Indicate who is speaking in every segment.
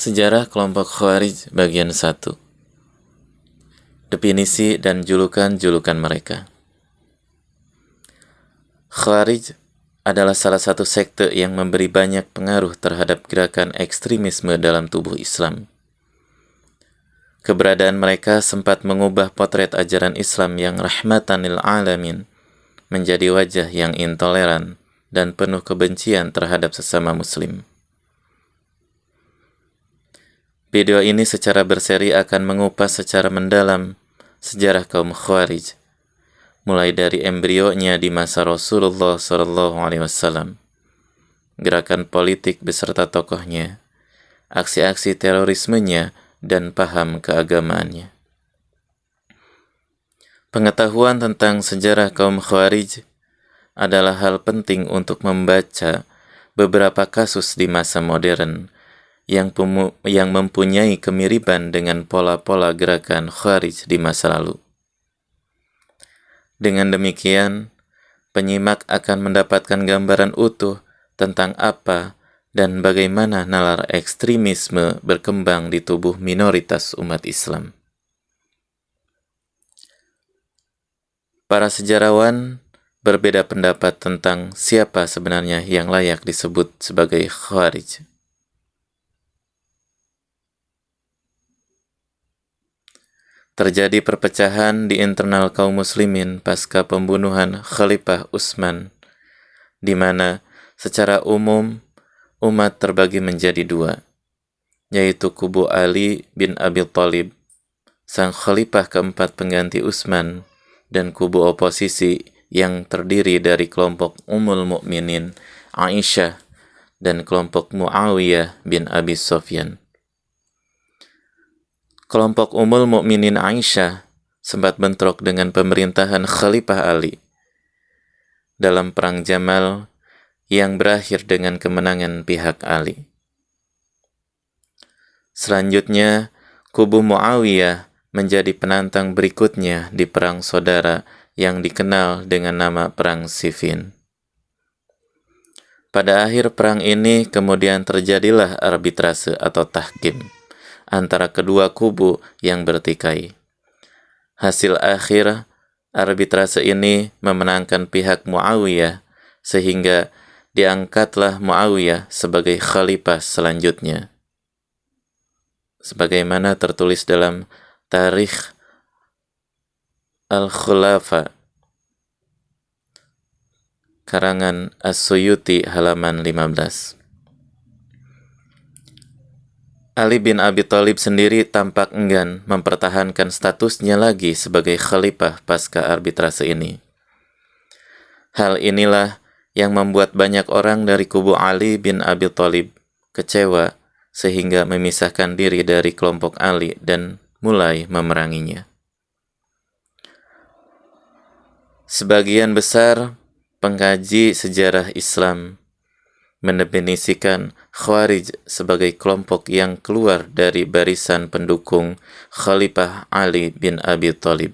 Speaker 1: Sejarah kelompok Khawarij bagian 1. Definisi dan julukan-julukan mereka. Khawarij adalah salah satu sekte yang memberi banyak pengaruh terhadap gerakan ekstremisme dalam tubuh Islam. Keberadaan mereka sempat mengubah potret ajaran Islam yang rahmatan lil alamin menjadi wajah yang intoleran dan penuh kebencian terhadap sesama muslim. Video ini secara berseri akan mengupas secara mendalam sejarah kaum Khawarij, mulai dari embrionya di masa Rasulullah SAW, gerakan politik beserta tokohnya, aksi-aksi terorismenya, dan paham keagamaannya. Pengetahuan tentang sejarah kaum Khawarij adalah hal penting untuk membaca beberapa kasus di masa modern yang mempunyai kemiripan dengan pola-pola gerakan Khawarij di masa lalu. Dengan demikian, penyimak akan mendapatkan gambaran utuh tentang apa dan bagaimana nalar ekstremisme berkembang di tubuh minoritas umat Islam. Para sejarawan berbeda pendapat tentang siapa sebenarnya yang layak disebut sebagai Khawarij. Terjadi perpecahan di internal kaum muslimin pasca pembunuhan Khalifah Utsman, di mana secara umum umat terbagi menjadi dua, yaitu kubu Ali bin Abi Thalib, sang khalifah keempat pengganti Utsman, dan kubu oposisi yang terdiri dari kelompok Ummul Mukminin Aisyah dan kelompok Muawiyah bin Abi Sufyan. Kelompok Ummul Mukminin Aisyah sempat bentrok dengan pemerintahan Khalifah Ali dalam Perang Jamal yang berakhir dengan kemenangan pihak Ali. Selanjutnya, kubu Muawiyah menjadi penantang berikutnya di Perang Saudara yang dikenal dengan nama Perang Siffin. Pada akhir perang ini kemudian terjadilah arbitrase atau tahkim antara kedua kubu yang bertikai. Hasil akhir arbitrase ini memenangkan pihak Muawiyah, sehingga diangkatlah Muawiyah sebagai khalifah selanjutnya. Sebagaimana tertulis dalam Tarikh Al-Khulafa karangan As-Suyuti halaman 15. Ali bin Abi Thalib sendiri tampak enggan mempertahankan statusnya lagi sebagai khalifah pasca arbitrase ini. Hal inilah yang membuat banyak orang dari kubu Ali bin Abi Thalib kecewa sehingga memisahkan diri dari kelompok Ali dan mulai memeranginya. Sebagian besar pengkaji sejarah Islam mendefinisikan Khawarij sebagai kelompok yang keluar dari barisan pendukung Khalifah Ali bin Abi Thalib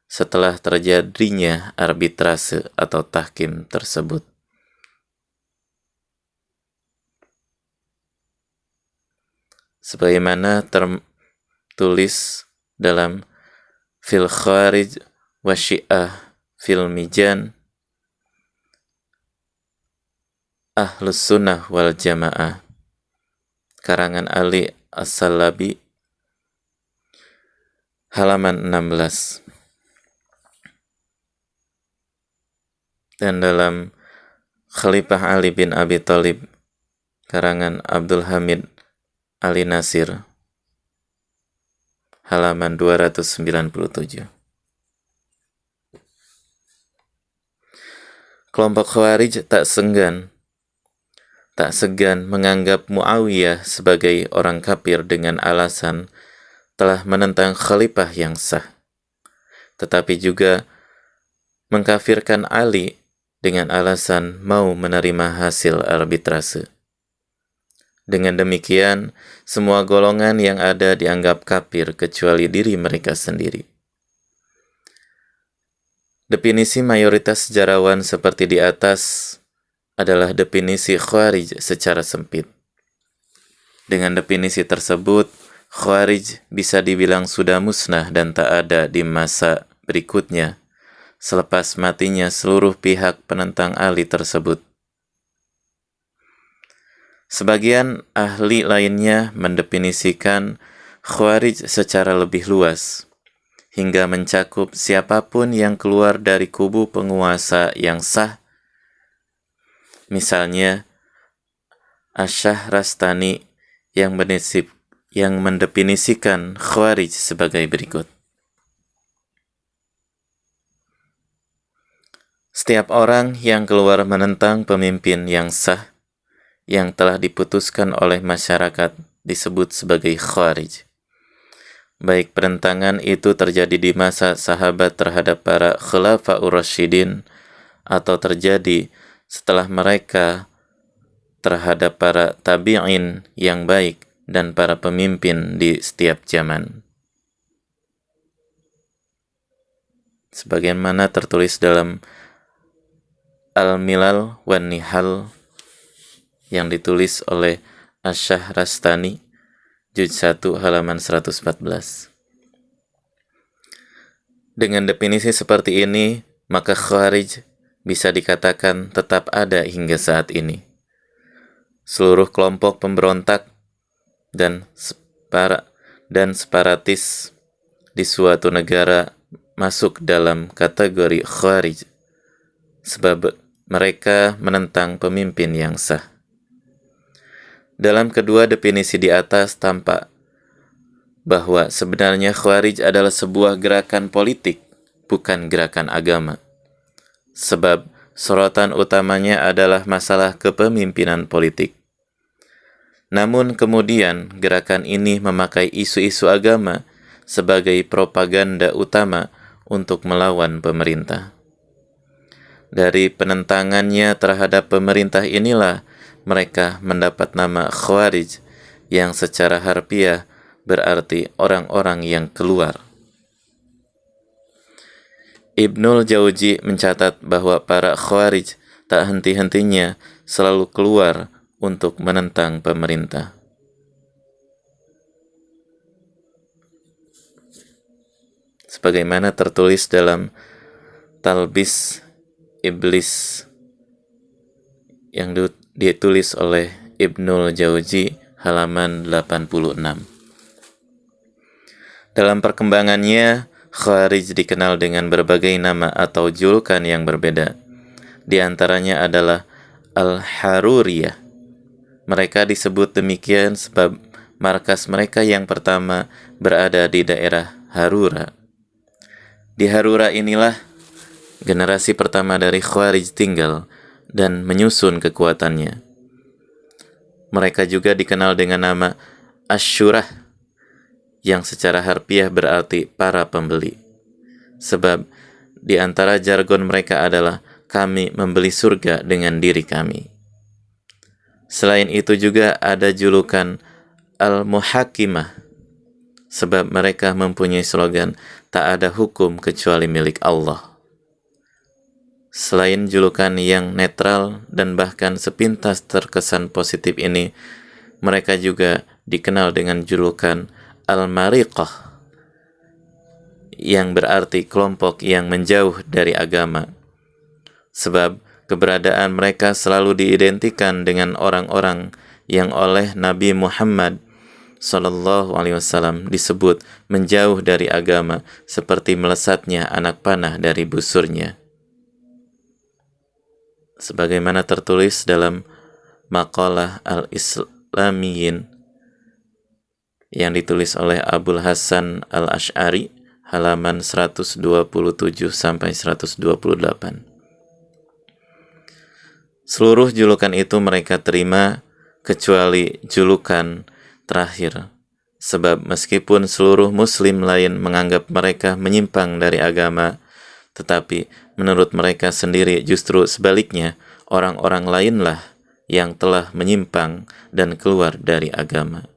Speaker 1: setelah terjadinya arbitrase atau tahkim tersebut. Sebagaimana tertulis dalam Fil Khawarij wa Syiah fil Mijan Ahlus Sunnah wal Jamaah karangan Ali As-Salabi halaman 16, dan dalam Khalifah Ali bin Abi Thalib karangan Abdul Hamid Ali Nasir halaman 297. Kelompok Khawarij tak segan menganggap Muawiyah sebagai orang kafir dengan alasan telah menentang khalifah yang sah, tetapi juga mengkafirkan Ali dengan alasan mau menerima hasil arbitrase. Dengan demikian, semua golongan yang ada dianggap kafir kecuali diri mereka sendiri. Definisi mayoritas sejarawan seperti di atas adalah definisi Khawarij secara sempit. Dengan definisi tersebut, Khawarij bisa dibilang sudah musnah dan tak ada di masa berikutnya, selepas matinya seluruh pihak penentang Ali tersebut. Sebagian ahli lainnya mendefinisikan Khawarij secara lebih luas, hingga mencakup siapapun yang keluar dari kubu penguasa yang sah. Misalnya, Asy-Syahrastani yang mendefinisikan Khawarij sebagai berikut. Setiap orang yang keluar menentang pemimpin yang sah yang telah diputuskan oleh masyarakat disebut sebagai Khawarij. Baik penentangan itu terjadi di masa sahabat terhadap para Khulafaur Rasyidin atau terjadi setelah mereka terhadap para tabi'in yang baik dan para pemimpin di setiap zaman. Sebagaimana tertulis dalam Al-Milal wan Nihal yang ditulis oleh Asy-Syahrastani, juz 1 halaman 114. Dengan definisi seperti ini, maka Khawarij bisa dikatakan tetap ada hingga saat ini. Seluruh kelompok pemberontak dan separatis di suatu negara masuk dalam kategori Khawarij, sebab mereka menentang pemimpin yang sah. Dalam kedua definisi di atas tampak bahwa sebenarnya Khawarij adalah sebuah gerakan politik, bukan gerakan agama. Sebab sorotan utamanya adalah masalah kepemimpinan politik. Namun kemudian gerakan ini memakai isu-isu agama sebagai propaganda utama untuk melawan pemerintah. Dari penentangannya terhadap pemerintah inilah mereka mendapat nama Khawarij yang secara harfiah berarti orang-orang yang keluar. Ibnul Jauzi mencatat bahwa para Khawarij tak henti-hentinya selalu keluar untuk menentang pemerintah. Sebagaimana tertulis dalam Talbis Iblis yang ditulis oleh Ibnul Jauzi halaman 86. Dalam perkembangannya, Khawarij dikenal dengan berbagai nama atau julukan yang berbeda. Di antaranya adalah Al-Haruriyah. Mereka disebut demikian sebab markas mereka yang pertama berada di daerah Harura. Di Harura inilah generasi pertama dari Khawarij tinggal dan menyusun kekuatannya. Mereka juga dikenal dengan nama Asyurah, yang secara harfiah berarti para pembeli. Sebab di antara jargon mereka adalah kami membeli surga dengan diri kami. Selain itu juga ada julukan Al-Muhakimah, sebab mereka mempunyai slogan tak ada hukum kecuali milik Allah. Selain julukan yang netral dan bahkan sepintas terkesan positif ini, mereka juga dikenal dengan julukan Al-Mariqah, yang berarti kelompok yang menjauh dari agama. Sebab keberadaan mereka selalu diidentikan dengan orang-orang yang oleh Nabi Muhammad SAW disebut menjauh dari agama seperti melesatnya anak panah dari busurnya. Sebagaimana tertulis dalam Maqalah Al-Islamiyin yang ditulis oleh Abul Hasan Al-Asy'ari halaman 127 sampai 128. Seluruh julukan itu mereka terima kecuali julukan terakhir, sebab meskipun seluruh muslim lain menganggap mereka menyimpang dari agama, tetapi menurut mereka sendiri justru sebaliknya, orang-orang lainlah yang telah menyimpang dan keluar dari agama.